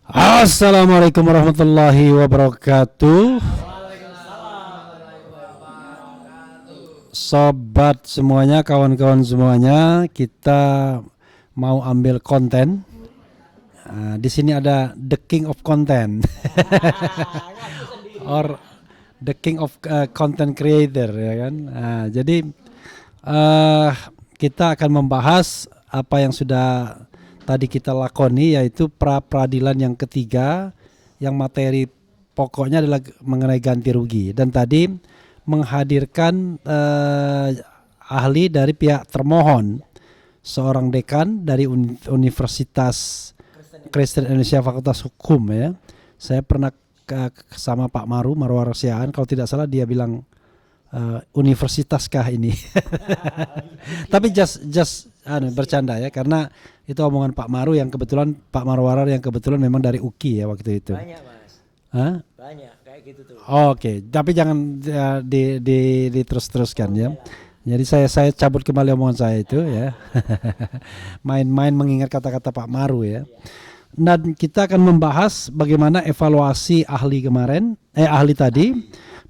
Assalamualaikum warahmatullahi wabarakatuh. Sobat semuanya, kawan-kawan semuanya, kita mau ambil konten. Di sini ada the king of content, or the king of content creator, ya kan? Jadi kita akan membahas apa yang sudah tadi kita lakoni, yaitu pra peradilan yang ketiga, yang materi pokoknya adalah mengenai ganti rugi. Dan tadi menghadirkan ahli dari pihak termohon, seorang dekan dari Universitas Kristen Indonesia Fakultas Hukum, ya. Saya pernah sama Pak Marwar Siaan, kalau tidak salah dia bilang universitaskah ini. Tapi just bercanda ya, karena itu omongan Pak Maru yang kebetulan, Pak Marwar yang kebetulan memang dari UKI ya waktu itu. Banyak Mas. Banyak kayak gitu tuh. Oke, tapi jangan diterus-teruskan ya. Jadi saya cabut kembali omongan saya itu ya. Main-main mengingat kata-kata Pak Maru ya. Dan kita akan membahas bagaimana evaluasi ahli kemarin, ahli tadi,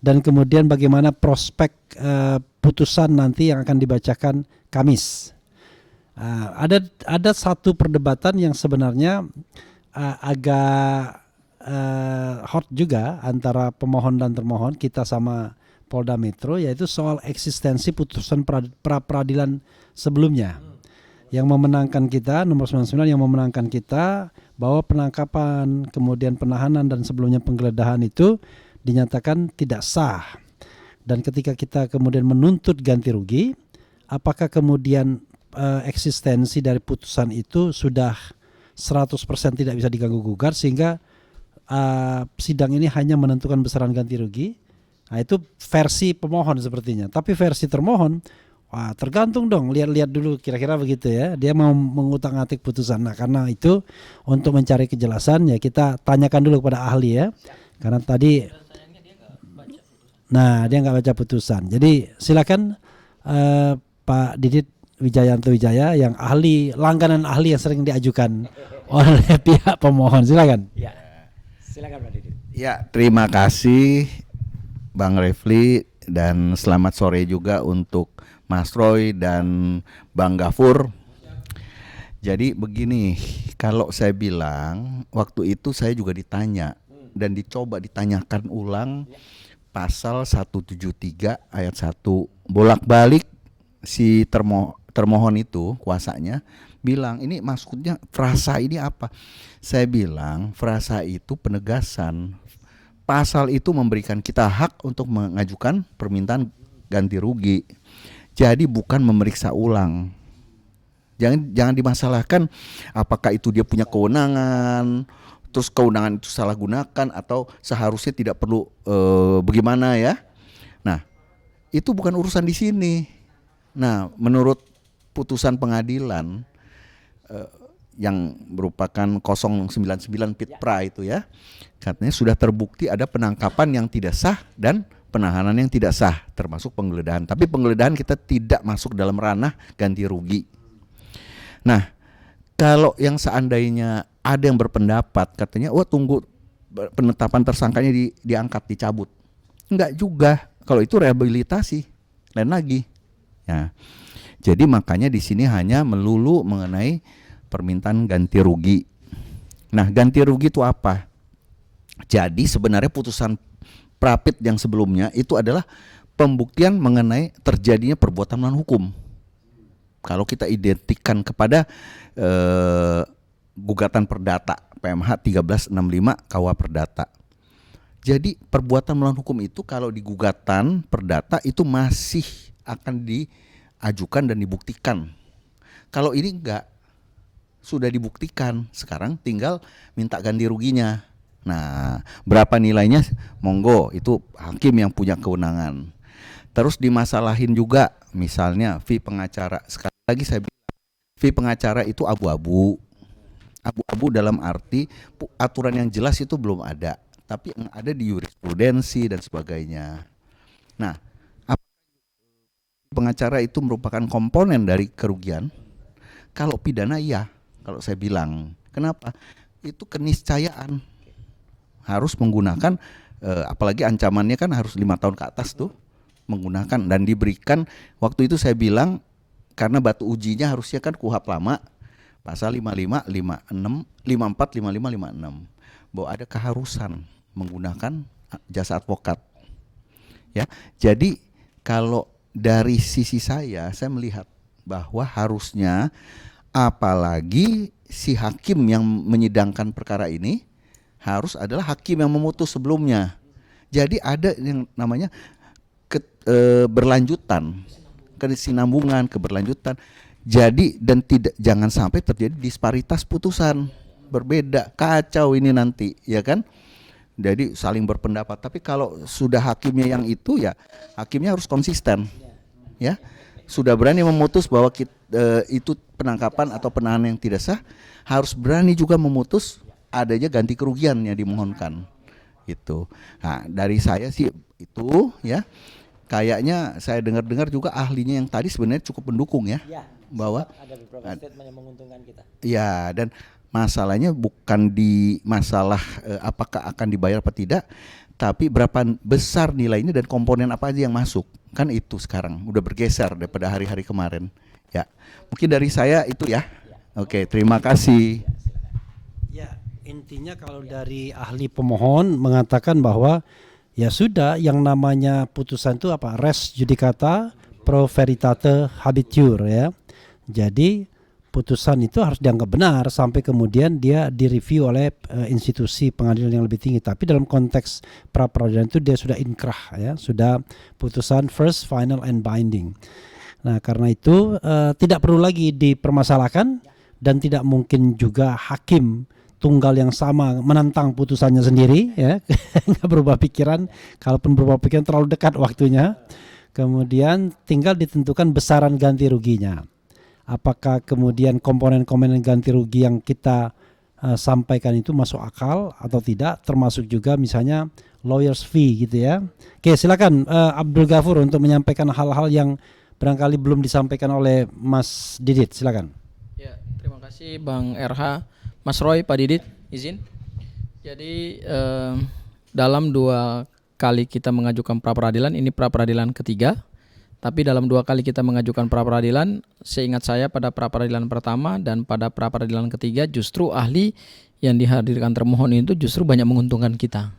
dan kemudian bagaimana prospek putusan nanti yang akan dibacakan Kamis. Ada satu perdebatan yang sebenarnya agak hot juga antara pemohon dan termohon, kita sama Polda Metro, yaitu soal eksistensi putusan pra peradilan sebelumnya. Yang memenangkan kita, nomor 99 yang memenangkan kita, bahwa penangkapan, kemudian penahanan dan sebelumnya penggeledahan itu dinyatakan tidak sah. Dan ketika kita kemudian menuntut ganti rugi, apakah kemudian eksistensi dari putusan itu sudah 100% tidak bisa diganggu gugat, sehingga sidang ini hanya menentukan besaran ganti rugi? Nah, itu versi pemohon sepertinya. Tapi versi termohon, tergantung dong, lihat-lihat dulu kira-kira begitu ya. Dia mau mengutak-atik putusan. Nah, karena itu untuk mencari kejelasan ya kita tanyakan dulu kepada ahli ya. Karena tadi dia nggak baca putusan. Jadi silakan Pak Didit Wijayanto Wijaya, yang ahli, langganan ahli yang sering diajukan oleh pihak pemohon. Silakan. Ya. Silakan Pak Didit. Ya, terima kasih Bang Refli, dan selamat sore juga untuk Mas Roy dan Bang Gafur. Jadi begini, kalau saya bilang waktu itu saya juga ditanya dan dicoba ditanyakan ulang pasal 173 ayat 1, bolak-balik si termohon itu, kuasanya bilang ini maksudnya frasa ini apa? Saya bilang frasa itu penegasan. Pasal itu memberikan kita hak untuk mengajukan permintaan ganti rugi. Jadi bukan memeriksa ulang. Jangan dimasalahkan apakah itu dia punya kewenangan, terus kewenangan itu salah gunakan atau seharusnya tidak perlu bagaimana ya. Nah, itu bukan urusan di sini. Nah, menurut putusan pengadilan yang merupakan 099 Pitpra itu ya, katanya sudah terbukti ada penangkapan yang tidak sah dan penahanan yang tidak sah, termasuk penggeledahan. Tapi penggeledahan kita tidak masuk dalam ranah ganti rugi. Nah, kalau yang seandainya ada yang berpendapat katanya, tunggu penetapan tersangkanya diangkat, dicabut. Enggak juga, kalau itu rehabilitasi, lain lagi. Ya. Jadi makanya di sini hanya melulu mengenai permintaan ganti rugi. Nah, ganti rugi itu apa? Jadi sebenarnya putusan Prapit yang sebelumnya itu adalah pembuktian mengenai terjadinya perbuatan melawan hukum. Kalau kita identikkan kepada gugatan perdata PMH 1365 KUH Perdata. Jadi perbuatan melawan hukum itu kalau di gugatan perdata itu masih akan diajukan dan dibuktikan. Kalau ini enggak, sudah dibuktikan, sekarang tinggal minta ganti ruginya. Nah, berapa nilainya? Monggo, itu hakim yang punya kewenangan. Terus dimasalahin juga, misalnya fee pengacara. Sekali lagi saya bilang, fee pengacara itu abu-abu. Abu-abu dalam arti aturan yang jelas itu belum ada, tapi yang ada di jurisprudensi dan sebagainya. Nah, pengacara itu merupakan komponen dari kerugian. Kalau pidana iya, kalau saya bilang. Kenapa? Itu keniscayaan. Harus menggunakan apalagi ancamannya kan harus 5 tahun ke atas tuh menggunakan, dan diberikan waktu itu saya bilang karena batu ujinya harusnya kan KUHP lama pasal 55, 56, 54, 55, 56 bahwa ada keharusan menggunakan jasa advokat. Ya. Jadi kalau dari sisi saya melihat bahwa harusnya apalagi si hakim yang menyidangkan perkara ini harus adalah hakim yang memutus sebelumnya. Jadi ada yang namanya berlanjutan, kesinambungan, keberlanjutan. Jadi dan jangan sampai terjadi disparitas putusan berbeda, kacau ini nanti, ya kan? Jadi saling berpendapat. Tapi kalau sudah hakimnya yang itu, ya hakimnya harus konsisten, ya. Sudah berani memutus bahwa itu penangkapan atau penahanan yang tidak sah, harus berani juga memutus adanya ganti kerugian yang dimohonkan. Itu. Nah, dari saya sih itu, ya. Kayaknya saya dengar-dengar juga ahlinya yang tadi sebenarnya cukup mendukung ya, bahwa ada beberapa statement yang menguntungkan kita. Ya, dan masalahnya bukan di masalah apakah akan dibayar apa tidak, tapi berapa besar nilainya dan komponen apa aja yang masuk. Kan itu sekarang udah bergeser daripada hari-hari kemarin. Ya, mungkin dari saya itu ya. Oke, terima kasih. Ya, intinya kalau dari ahli pemohon mengatakan bahwa ya sudah, yang namanya putusan itu apa? Res judicata pro veritate habetur, ya. Jadi putusan itu harus dianggap benar sampai kemudian dia direview oleh institusi pengadilan yang lebih tinggi. Tapi dalam konteks pra peradilan itu dia sudah inkrah, ya, sudah putusan first, final, and binding. Nah, karena itu tidak perlu lagi dipermasalahkan dan tidak mungkin juga hakim tunggal yang sama menantang putusannya sendiri, ya. Nggak berubah pikiran. Kalaupun berubah pikiran terlalu dekat waktunya. Kemudian tinggal ditentukan besaran ganti ruginya. Apakah kemudian komponen-komponen ganti rugi yang kita sampaikan itu masuk akal atau tidak, termasuk juga misalnya lawyers fee gitu, ya. Oke, silakan Abdul Ghafur untuk menyampaikan hal-hal yang barangkali belum disampaikan oleh Mas Didit, silakan. Ya, terima kasih Bang RH. Mas Roy, Pak Didit, izin. Jadi dalam 2 kali kita mengajukan pra peradilan, ini pra peradilan ketiga. Tapi dalam 2 kali kita mengajukan pra peradilan, seingat saya pada pra peradilan pertama dan pada pra peradilan ketiga justru ahli yang dihadirkan termohon itu justru banyak menguntungkan kita.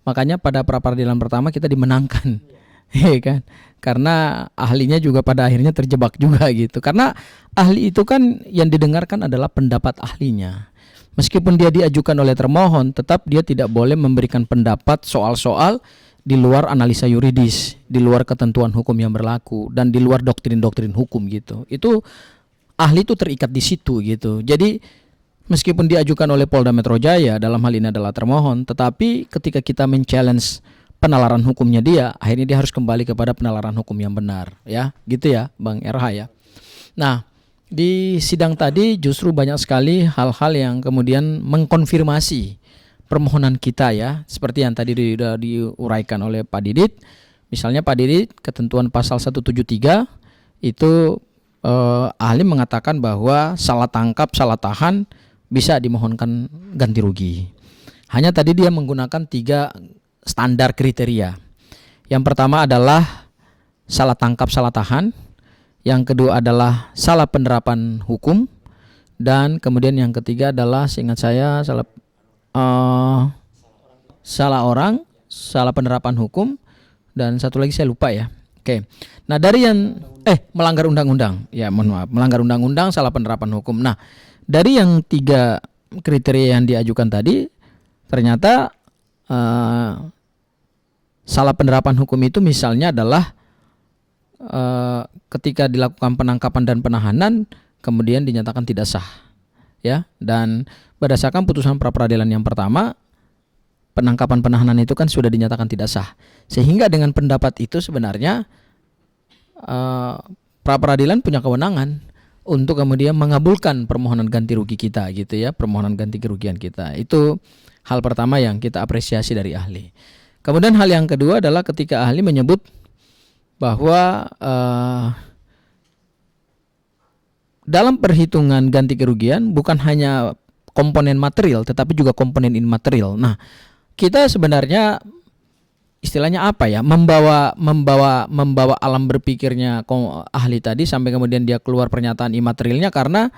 Makanya pada pra peradilan pertama kita dimenangkan, ya kan? Karena ahlinya juga pada akhirnya terjebak juga gitu. Karena ahli itu kan yang didengarkan adalah pendapat ahlinya. Meskipun dia diajukan oleh termohon, tetap dia tidak boleh memberikan pendapat soal-soal di luar analisa yuridis, di luar ketentuan hukum yang berlaku, dan di luar doktrin-doktrin hukum gitu. Itu ahli itu terikat di situ gitu. Jadi meskipun diajukan oleh Polda Metro Jaya, dalam hal ini adalah termohon, tetapi ketika kita men-challenge penalaran hukumnya dia, akhirnya dia harus kembali kepada penalaran hukum yang benar, ya. Gitu ya, Bang RH, ya. Nah, di sidang tadi justru banyak sekali hal-hal yang kemudian mengkonfirmasi permohonan kita, ya, seperti yang tadi sudah diuraikan oleh Pak Didit. Misalnya Pak Didit, ketentuan pasal 173 itu ahli mengatakan bahwa salah tangkap, salah tahan bisa dimohonkan ganti rugi. Hanya tadi dia menggunakan 3 standar kriteria. Yang pertama adalah salah tangkap, salah tahan. Yang kedua adalah salah penerapan hukum. Dan kemudian yang ketiga adalah, seingat saya, salah orang, salah penerapan hukum, dan satu lagi saya lupa, ya. Oke. Nah, dari yang melanggar undang-undang. Ya, mohon maaf, melanggar undang-undang, salah penerapan hukum. Nah, dari yang 3 kriteria yang diajukan tadi, ternyata salah penerapan hukum itu misalnya adalah ketika dilakukan penangkapan dan penahanan kemudian dinyatakan tidak sah, ya. Dan berdasarkan putusan pra peradilan yang pertama, penangkapan penahanan itu kan sudah dinyatakan tidak sah. Sehingga dengan pendapat itu sebenarnya pra peradilan punya kewenangan untuk kemudian mengabulkan permohonan ganti rugi kita gitu, ya, permohonan ganti kerugian kita. Itu hal pertama yang kita apresiasi dari ahli. Kemudian hal yang kedua adalah ketika ahli menyebut bahwa dalam perhitungan ganti kerugian bukan hanya komponen material tetapi juga komponen immaterial. Nah, kita sebenarnya istilahnya apa ya, membawa alam berpikirnya ahli tadi sampai kemudian dia keluar pernyataan imaterialnya, karena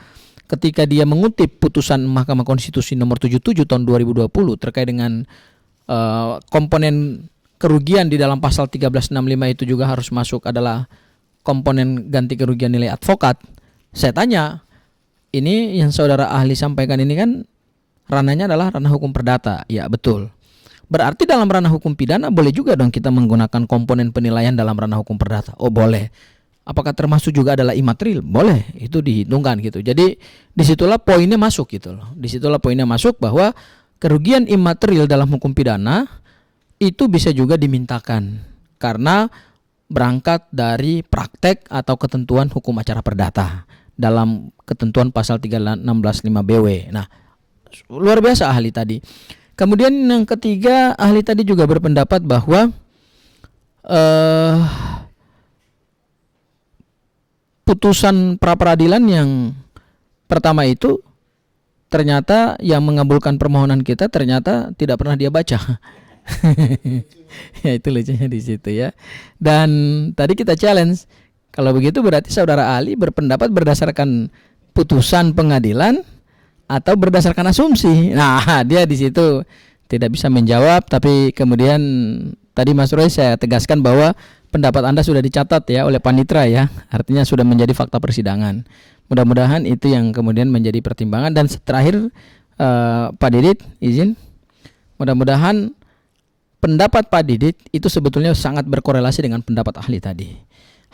ketika dia mengutip putusan Mahkamah Konstitusi nomor 77 tahun 2020 terkait dengan komponen kerugian di dalam pasal 1365 itu juga harus masuk adalah komponen ganti kerugian nilai advokat. Saya tanya, ini yang saudara ahli sampaikan ini kan ranahnya adalah ranah hukum perdata. Ya, betul. Berarti dalam ranah hukum pidana boleh juga dong kita menggunakan komponen penilaian dalam ranah hukum perdata. Oh, boleh. Apakah termasuk juga adalah imaterial? Boleh, itu dihitungkan gitu. Jadi disitulah poinnya masuk gitu loh. Disitulah poinnya masuk bahwa kerugian imaterial dalam hukum pidana itu bisa juga dimintakan karena berangkat dari praktek atau ketentuan hukum acara perdata dalam ketentuan pasal 316.5 BW. Nah, luar biasa ahli tadi. Kemudian yang ketiga, ahli tadi juga berpendapat bahwa putusan pra-peradilan yang pertama itu ternyata yang mengabulkan permohonan kita ternyata tidak pernah dia baca. Ya, itu lucunya di situ ya. Dan tadi kita challenge, kalau begitu berarti saudara ahli berpendapat berdasarkan putusan pengadilan atau berdasarkan asumsi. Nah, dia di situ tidak bisa menjawab, tapi kemudian tadi Mas Roy saya tegaskan bahwa pendapat Anda sudah dicatat ya oleh panitera ya. Artinya sudah menjadi fakta persidangan. Mudah-mudahan itu yang kemudian menjadi pertimbangan. Dan terakhir Pak Didit izin, mudah-mudahan pendapat Pak Didit itu sebetulnya sangat berkorelasi dengan pendapat ahli tadi.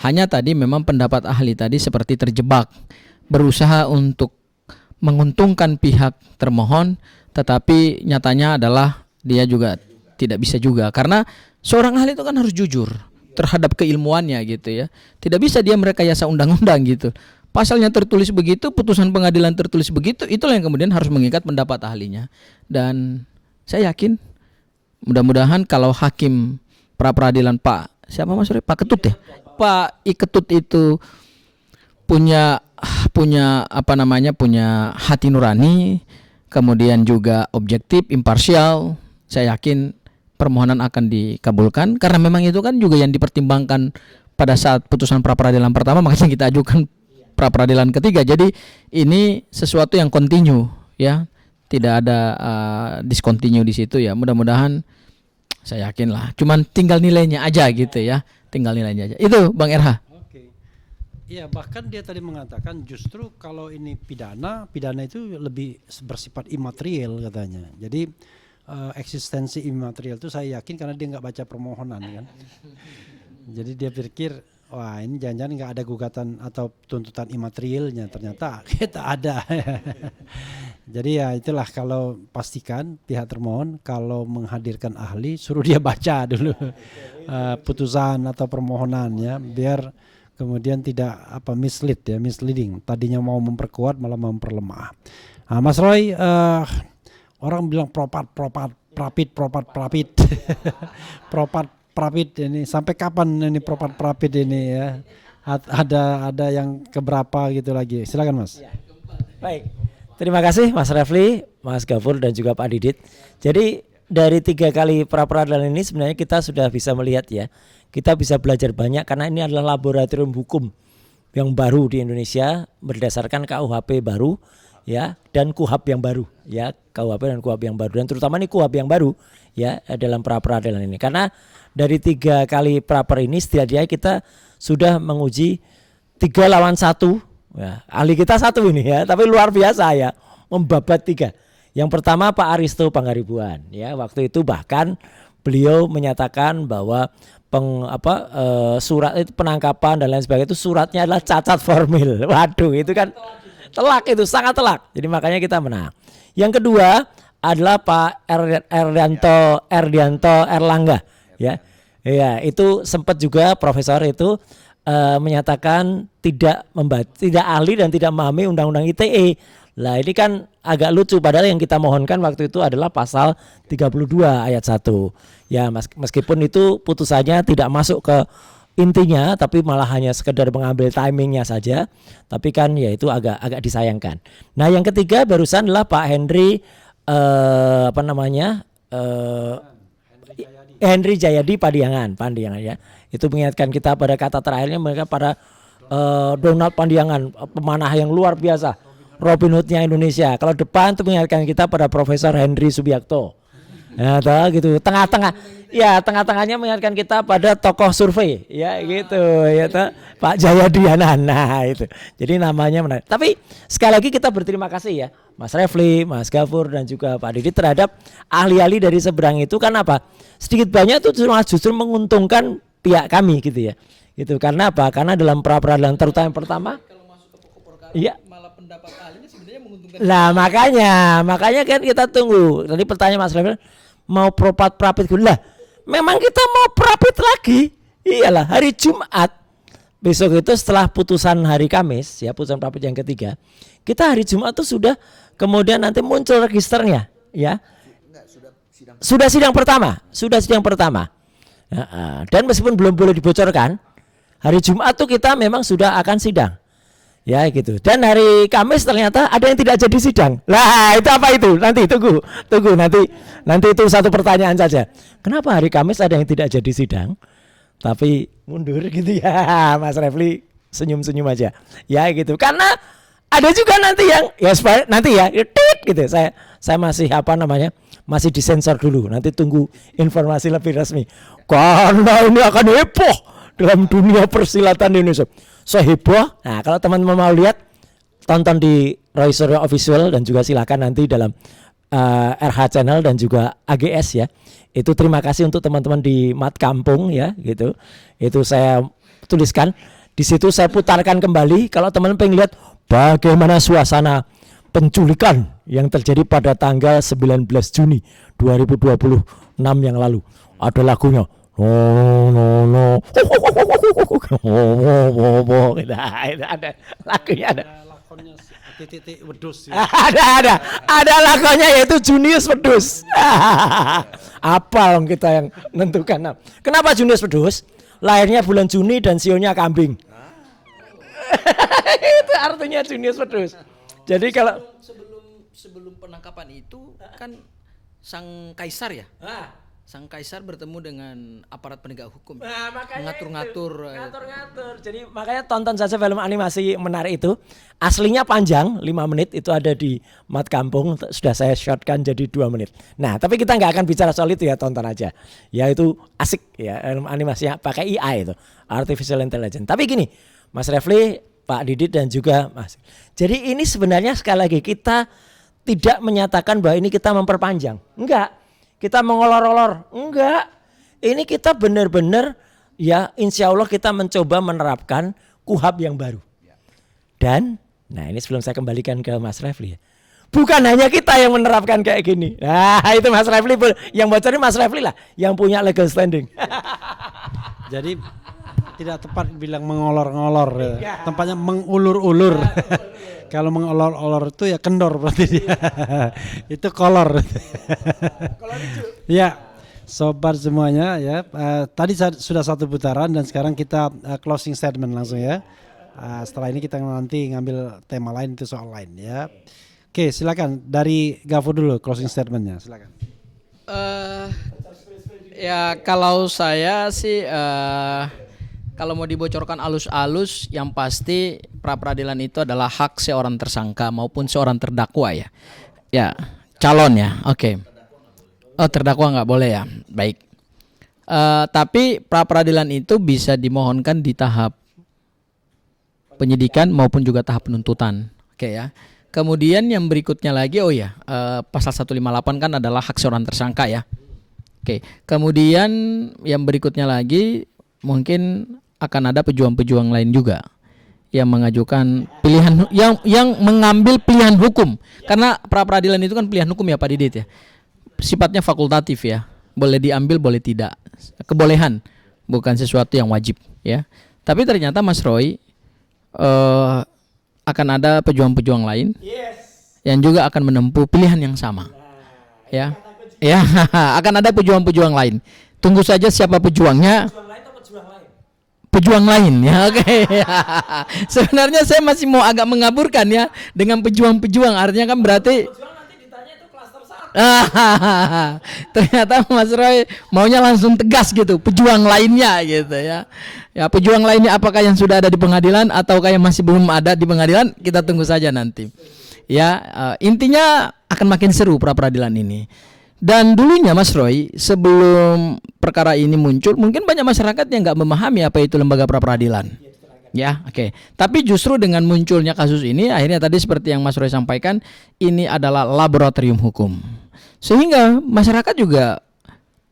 Hanya tadi memang pendapat ahli tadi seperti terjebak, berusaha untuk menguntungkan pihak termohon, tetapi nyatanya adalah dia juga tidak bisa juga, karena seorang ahli itu kan harus jujur terhadap keilmuannya gitu ya. Tidak bisa dia merekayasa undang-undang gitu. Pasalnya tertulis begitu, putusan pengadilan tertulis begitu, itulah yang kemudian harus mengikat pendapat ahlinya. Dan saya yakin mudah-mudahan kalau hakim pra-peradilan Pak siapa Mas Roy? Pak Ketut ya? Pak I Ketut itu punya hati nurani, kemudian juga objektif, imparsial, saya yakin permohonan akan dikabulkan, karena memang itu kan juga yang dipertimbangkan pada saat putusan pra-peradilan pertama, makanya kita ajukan pra-peradilan ketiga. Jadi ini sesuatu yang kontinu ya, tidak ada discontinue di situ ya. Mudah-mudahan, saya yakin lah, cuman tinggal nilainya aja gitu ya, tinggal nilainya aja. Itu Bang RH. Iya, bahkan dia tadi mengatakan justru kalau ini pidana itu lebih bersifat imaterial katanya. Jadi eksistensi imaterial itu saya yakin karena dia nggak baca permohonan kan. Jadi dia pikir, wah ini jangan-jangan nggak ada gugatan atau tuntutan imaterialnya, ternyata kita ada. Jadi ya itulah, kalau pastikan pihak termohon kalau menghadirkan ahli suruh dia baca dulu putusan atau permohonannya, biar kemudian tidak misleading. Tadinya mau memperkuat malah memperlemah. Nah, Mas Roy, orang bilang propit. Propit ini sampai kapan ini propit ini ya? Ada yang keberapa gitu lagi? Silakan Mas. Baik, terima kasih Mas Refli, Mas Gafur dan juga Pak Didit. Jadi dari 3 kali pra-peradilan ini sebenarnya kita sudah bisa melihat ya, kita bisa belajar banyak karena ini adalah laboratorium hukum yang baru di Indonesia berdasarkan KUHP baru ya, dan KUHAP yang baru ya, KUHP dan KUHAP yang baru, dan terutama ini KUHAP yang baru ya dalam pra-peradilan ini. Karena dari 3 kali pra-per ini setidaknya kita sudah menguji 3 lawan 1 ya, ahli kita 1 ini ya, tapi luar biasa ya, membabat 3. Yang pertama Pak Aristo Pangaribuan ya, waktu itu bahkan beliau menyatakan bahwa surat itu penangkapan dan lain sebagainya itu suratnya adalah cacat formil. Waduh, itu kan telak, itu sangat telak. Jadi makanya kita menang. Yang kedua adalah Pak Erdianto Erlangga ya. Ya, itu sempat juga profesor itu menyatakan tidak ahli dan tidak memahami undang-undang ITE. Lah ini kan agak lucu, padahal yang kita mohonkan waktu itu adalah pasal 32 ayat 1. Ya, meskipun itu putusannya tidak masuk ke intinya, tapi malah hanya sekedar mengambil timingnya saja. Tapi kan ya itu agak disayangkan. Nah yang ketiga barusan adalah Pak Henry Henry Jayadi Pandiangan ya. Itu mengingatkan kita pada kata terakhirnya mereka pada Donald Pandiangan, pemanah yang luar biasa, Robin Hood-nya Indonesia. Kalau depan itu mengingatkan kita pada Profesor Henry Subiakto. Nah, gitu. Tengah-tengahnya mengingatkan kita pada tokoh survei, ya gitu, ya Pak Jayadianan. Nah, itu. Jadi namanya menarik. Tapi sekali lagi kita berterima kasih ya, Mas Refli, Mas Gafur dan juga Pak Didi terhadap ahli-ahli dari seberang itu. Karena apa? Sedikit banyak itu justru menguntungkan pihak kami gitu ya. Gitu. Karena apa? Karena dalam pra-peradilan terutama yang pertama, iya. Pendapat ahlinya sebenarnya menguntungkan. Lah makanya kan kita tunggu. Tadi pertanyaan Mas Refli, mau propit lah. Memang kita mau propit lagi. Iyalah hari Jumat. Besok itu setelah putusan hari Kamis ya, putusan propit yang ketiga. Kita hari Jumat itu sudah kemudian nanti muncul registernya ya. Sudah sidang pertama. Dan meskipun belum boleh dibocorkan, hari Jumat tuh kita memang sudah akan sidang. Ya gitu. Dan hari Kamis ternyata ada yang tidak jadi sidang. Lah itu apa itu? Nanti tunggu nanti itu satu pertanyaan saja. Kenapa hari Kamis ada yang tidak jadi sidang tapi mundur gitu ya? Mas Refli senyum-senyum aja. Ya gitu. Karena ada juga nanti yang ya nanti ya gitu. Saya masih masih disensor dulu. Nanti tunggu informasi lebih resmi. Karena ini akan heboh dalam dunia persilatan di Indonesia. Heboh. Nah, kalau teman-teman mau lihat, tonton di Roy Suryo Official dan juga silakan nanti dalam RH Channel dan juga AGS ya. Itu terima kasih untuk teman-teman di Mat Kampung ya, gitu. Itu saya tuliskan. Di situ saya putarkan kembali kalau teman-teman pengen lihat bagaimana suasana penculikan yang terjadi pada tanggal 19 Juni 2026 yang lalu. Ada lagunya. No. Ada lagunya ada. Titik wedus. Ada lagunya yaitu Junius Wedus. Apa yang kita yang menentukan. Kenapa Junius Wedus? Lahirnya bulan Juni dan sionya kambing. Itu artinya Junius Wedus. Jadi kalau sebelum penangkapan itu kan sang kaisar ya. Sang kaisar bertemu dengan aparat penegak hukum. Nah, ngatur-ngatur. Jadi makanya tonton saja film animasi menarik itu. Aslinya panjang 5 menit, itu ada di Mat Kampung. Sudah saya shortkan jadi 2 menit. Nah, tapi kita nggak akan bicara soal itu ya, tonton aja. Ya itu asik ya, animasinya pakai AI itu, Artificial Intelligence. Tapi gini, Mas Refli, Pak Didit dan juga Mas. Jadi ini sebenarnya sekali lagi kita tidak menyatakan bahwa ini kita memperpanjang. Enggak. Kita mengolor-olor, enggak. Ini kita benar-benar ya insya Allah kita mencoba menerapkan KUHAP yang baru. Dan, nah ini sebelum saya kembalikan ke Mas Refli ya. Bukan hanya kita yang menerapkan kayak gini. Nah itu Mas Refli, yang bocorin Mas Refli lah, yang punya legal standing. Jadi tidak tepat bilang mengolor-ngolor, tempatnya mengulur-ulur. Kalau mengolor-olor itu ya kendor berarti dia. Itu kolor. Ya, sobat semuanya ya. Tadi sudah satu putaran dan sekarang kita closing statement langsung ya. Setelah ini kita nanti ngambil tema lain itu soal lain ya. Oke, silakan dari Gafur dulu closing statementnya. Silakan. Ya kalau saya sih kalau mau dibocorkan alus-alus, yang pasti pra peradilan itu adalah hak seorang tersangka maupun seorang terdakwa ya. Ya, calon ya. Oke. Oh, terdakwa nggak boleh ya. Baik. Tapi pra peradilan itu bisa dimohonkan di tahap penyidikan maupun juga tahap penuntutan. Oke ya. Kemudian yang berikutnya lagi pasal 158 kan adalah hak seorang tersangka ya. Oke. Kemudian yang berikutnya lagi mungkin akan ada pejuang-pejuang lain juga yang mengajukan pilihan yang mengambil pilihan hukum, karena pra peradilan itu kan pilihan hukum ya Pak Didit ya, sifatnya fakultatif ya, boleh diambil boleh tidak, kebolehan bukan sesuatu yang wajib ya. Tapi ternyata Mas Roy akan ada pejuang-pejuang lain yang juga akan menempuh pilihan yang sama ya akan ada pejuang-pejuang lain. Tunggu saja siapa pejuangnya. pejuang lain ya. Oke. Sebenarnya saya masih mau agak mengaburkan ya dengan pejuang-pejuang, artinya kan berarti ternyata Mas Roy maunya langsung tegas gitu, pejuang lainnya gitu ya. Ya, pejuang lainnya apakah yang sudah ada di pengadilan ataukah yang masih belum ada di pengadilan, kita tunggu saja nanti. Ya, intinya akan makin seru pra peradilan ini. Dan dulunya Mas Roy, sebelum perkara ini muncul, mungkin banyak masyarakat yang nggak memahami apa itu lembaga pra peradilan. Ya, oke. Tapi justru dengan munculnya kasus ini, akhirnya tadi seperti yang Mas Roy sampaikan, ini adalah laboratorium hukum. Sehingga masyarakat juga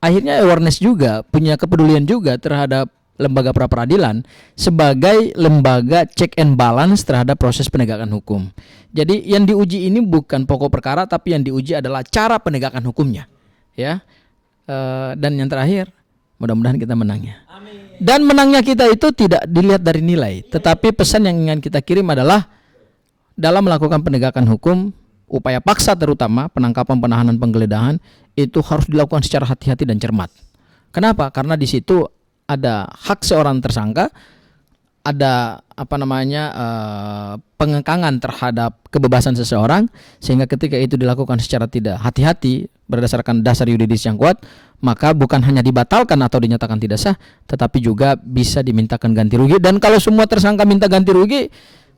akhirnya awareness juga, punya kepedulian juga terhadap lembaga pra peradilan sebagai lembaga check and balance terhadap proses penegakan hukum. Jadi yang diuji ini bukan pokok perkara, tapi yang diuji adalah cara penegakan hukumnya, ya. Dan yang terakhir, mudah-mudahan kita menangnya. Dan menangnya kita itu tidak dilihat dari nilai, tetapi pesan yang ingin kita kirim adalah dalam melakukan penegakan hukum, upaya paksa terutama penangkapan, penahanan, penggeledahan itu harus dilakukan secara hati-hati dan cermat. Kenapa? Karena di situ ada hak seorang tersangka, ada pengekangan terhadap kebebasan seseorang, sehingga ketika itu dilakukan secara tidak hati-hati berdasarkan dasar yuridis yang kuat, maka bukan hanya dibatalkan atau dinyatakan tidak sah, tetapi juga bisa dimintakan ganti rugi. Dan kalau semua tersangka minta ganti rugi,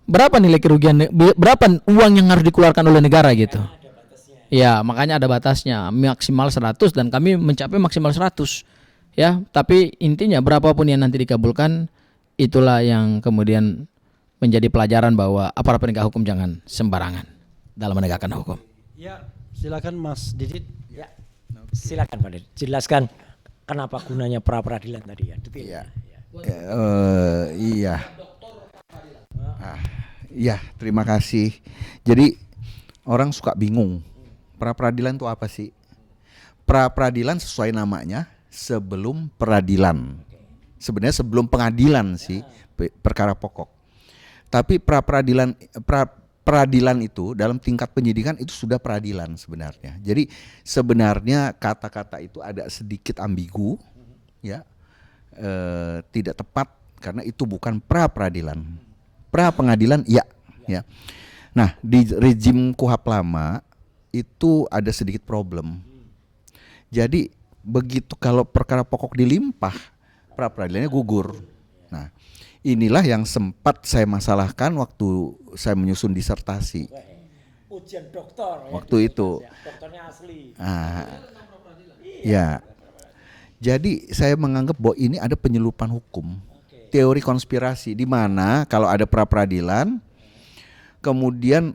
berapa nilai kerugian, berapa uang yang harus dikeluarkan oleh negara gitu? Ya, makanya ada batasnya, maksimal 100 dan kami mencapai maksimal 100. Ya, tapi intinya berapapun yang nanti dikabulkan, itulah yang kemudian menjadi pelajaran bahwa aparat penegak hukum jangan sembarangan dalam menegakkan hukum. Ya, silakan Mas Didit. Ya, silakan Pak Didit, jelaskan kenapa gunanya pra peradilan tadi ya. Iya. Iya. Iya, terima kasih. Jadi orang suka bingung, pra peradilan itu apa sih? Pra peradilan sesuai namanya, sebelum peradilan. Sebenarnya sebelum pengadilan sih, perkara pokok. Tapi peradilan itu dalam tingkat penyidikan itu sudah peradilan sebenarnya. Jadi sebenarnya kata-kata itu ada sedikit ambigu, ya, tidak tepat karena itu bukan pra peradilan. Pra pengadilan ya. Nah, di rezim KUHP lama itu ada sedikit problem. Jadi begitu kalau perkara pokok dilimpah, pra peradilannya gugur. Nah, inilah yang sempat saya masalahkan waktu saya menyusun disertasi. Ujian dokter. Waktu itu. Dokternya asli. Ya. Jadi saya menganggap bahwa ini ada penyelundupan hukum. Teori konspirasi di mana kalau ada pra peradilan, kemudian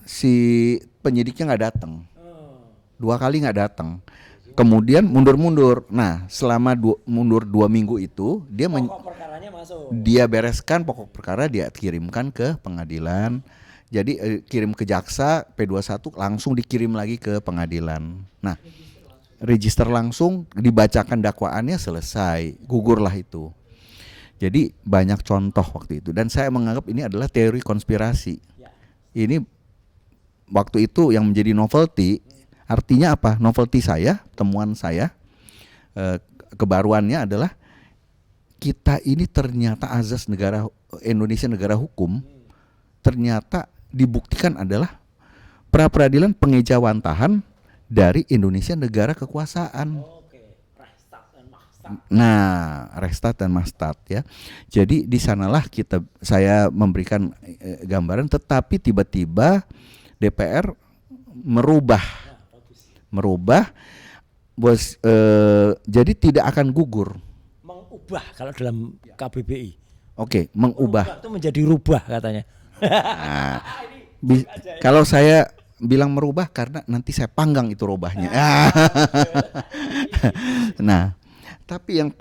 si penyidiknya nggak datang, 2 kali nggak datang. Kemudian mundur-mundur. Nah, selama mundur 2 minggu itu dia bereskan pokok perkara, dia kirimkan ke pengadilan. Jadi kirim ke jaksa, P21 langsung dikirim lagi ke pengadilan. Nah, register langsung dibacakan dakwaannya, selesai, gugurlah itu. Jadi banyak contoh waktu itu, dan saya menganggap ini adalah teori konspirasi. Ini waktu itu yang menjadi novelty. Artinya apa? Novelty saya, temuan saya, kebaruannya adalah kita ini ternyata azas negara Indonesia negara hukum, ternyata dibuktikan adalah pra peradilan pengejawantahan dari Indonesia negara kekuasaan. Nah, Restat dan Mastat ya. Jadi di sanalah saya memberikan gambaran, tetapi tiba-tiba DPR merubah jadi tidak akan gugur. Mengubah kalau dalam KBBI. Oke, mengubah. Itu menjadi rubah katanya. Nah, kalau saya bilang merubah karena nanti saya panggang itu rubahnya. Nah, tapi yang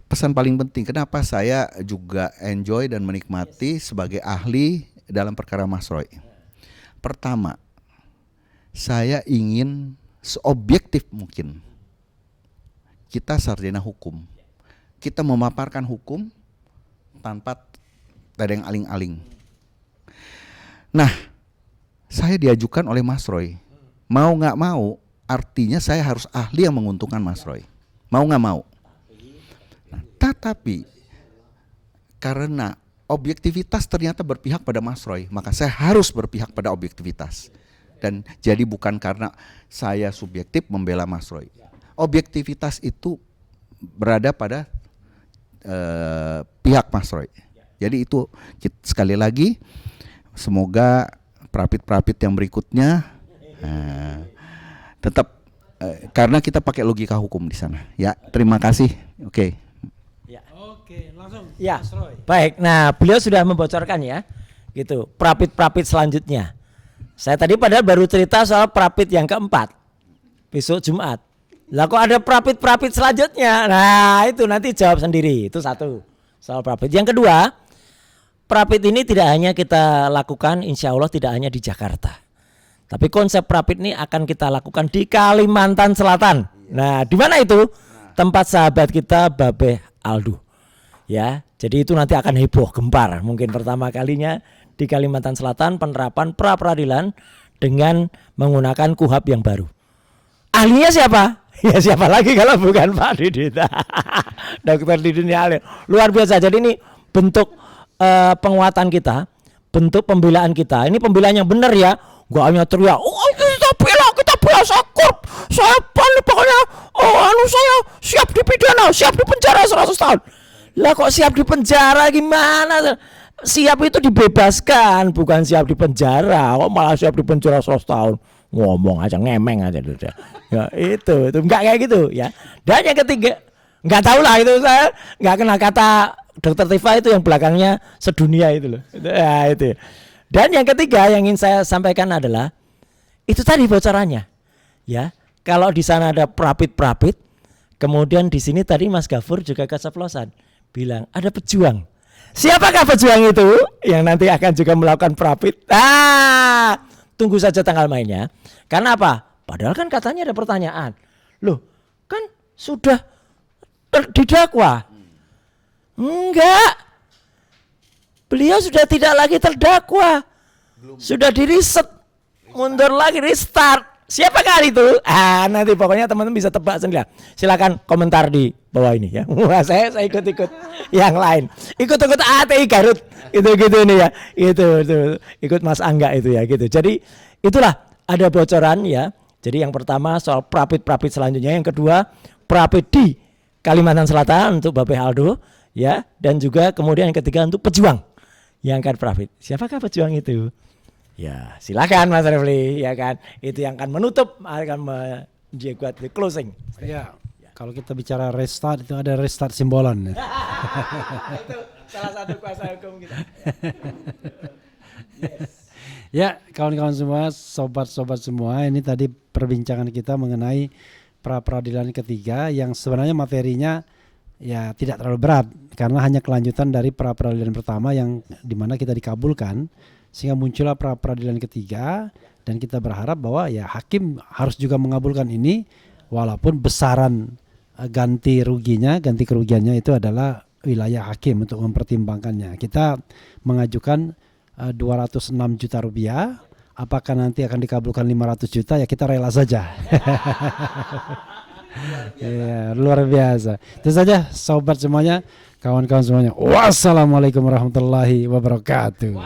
pesan paling penting, kenapa saya juga enjoy dan menikmati sebagai ahli dalam perkara Mas Roy. Pertama, saya ingin seobjektif mungkin. Kita sarjana hukum. Kita memaparkan hukum tanpa ada yang aling-aling. Nah, saya diajukan oleh Mas Roy. Mau nggak mau, artinya saya harus ahli yang menguntungkan Mas Roy. Mau nggak mau. Nah, tetapi karena objektivitas ternyata berpihak pada Mas Roy, maka saya harus berpihak pada objektivitas. Dan jadi bukan karena saya subjektif membela Mas Roy. Objektivitas itu berada pada pihak Mas Roy. Jadi itu sekali lagi, semoga perapit-perapit yang berikutnya tetap karena kita pakai logika hukum di sana. Ya, terima kasih. Oke. Oke, langsung. Ya, baik. Nah, beliau sudah membocorkan ya, gitu. Perapit-perapit selanjutnya. Saya tadi padahal baru cerita soal perapit yang keempat, besok Jumat. Lah kok ada perapit-perapit selanjutnya? Nah, itu nanti jawab sendiri. Itu satu soal perapit. Yang kedua, perapit ini tidak hanya kita lakukan, insya Allah tidak hanya di Jakarta. Tapi konsep perapit ini akan kita lakukan di Kalimantan Selatan. Nah, di mana itu? Tempat sahabat kita Babeh Aldo. Ya, jadi itu nanti akan heboh gempar. Mungkin pertama kalinya di Kalimantan Selatan penerapan pra peradilan dengan menggunakan KUHAP yang baru. Ahlinya siapa? Ya siapa lagi kalau bukan Pak Didit. Dokter Didit ini ahli. Luar biasa. Jadi ini bentuk penguatan kita, bentuk pembelaan kita. Ini pembelaan yang benar ya. Gak hanya teriak, oh kita bela Sakurp. Saya paling pokoknya, saya siap dipidana, siap di penjara 100 tahun. Lah kok siap di penjara gimana? Siap itu dibebaskan, bukan siap di penjara. Kok malah siap di penjara 100 tahun? Ngomong aja, ngemeng aja. Ya itu enggak kayak gitu ya. Dan yang ketiga, enggak tahu lah itu, saya enggak kenal kata Dokter Tifa itu yang belakangnya sedunia itu loh. Ya, itu. Dan yang ketiga yang ingin saya sampaikan adalah itu tadi bocorannya. Ya, kalau di sana ada perapit-perapit, kemudian di sini tadi Mas Gafur juga keceplosan bilang ada pejuang. Siapakah pejuang itu yang nanti akan juga melakukan perapit? Tunggu saja tanggal mainnya. Karena apa? Padahal kan katanya ada pertanyaan. Loh, kan sudah didakwa. Enggak. Beliau sudah tidak lagi terdakwa. Sudah diriset. Mundur lagi, restart. Siapakah itu? Nanti pokoknya teman-teman bisa tebak sendiri. Silakan komentar di bawah ini ya. Wah, saya ikut-ikut yang lain. Ikut-ikut ATI Garut. Itu ini ya. Itu. Ikut Mas Angga itu ya gitu. Jadi itulah ada bocoran ya. Jadi yang pertama soal perapit-perapit selanjutnya, yang kedua perapit di Kalimantan Selatan untuk Babeh Aldo ya, dan juga kemudian yang ketiga untuk pejuang yang akan perapit. Siapakah pejuang itu? Ya, silakan Mas Refli ya kan. Itu yang akan menutup, akan membuat closing. Ya. Kalau kita bicara restart itu ada restart simbolan. Itu salah satu kuasa hukum kita. Yes. Ya, kawan-kawan semua, sobat-sobat semua, ini tadi perbincangan kita mengenai pra peradilan ketiga yang sebenarnya materinya ya tidak terlalu berat karena hanya kelanjutan dari pra peradilan pertama yang dimana kita dikabulkan, sehingga muncullah pra peradilan ketiga, dan kita berharap bahwa ya hakim harus juga mengabulkan ini walaupun besaran ganti kerugiannya itu adalah wilayah hakim untuk mempertimbangkannya. Kita mengajukan 206 juta rupiah. Apakah nanti akan dikabulkan 500 juta? Ya kita rela saja. Ya, luar biasa. Itu saja sobat semuanya, kawan-kawan semuanya. Wassalamualaikum warahmatullahi wabarakatuh.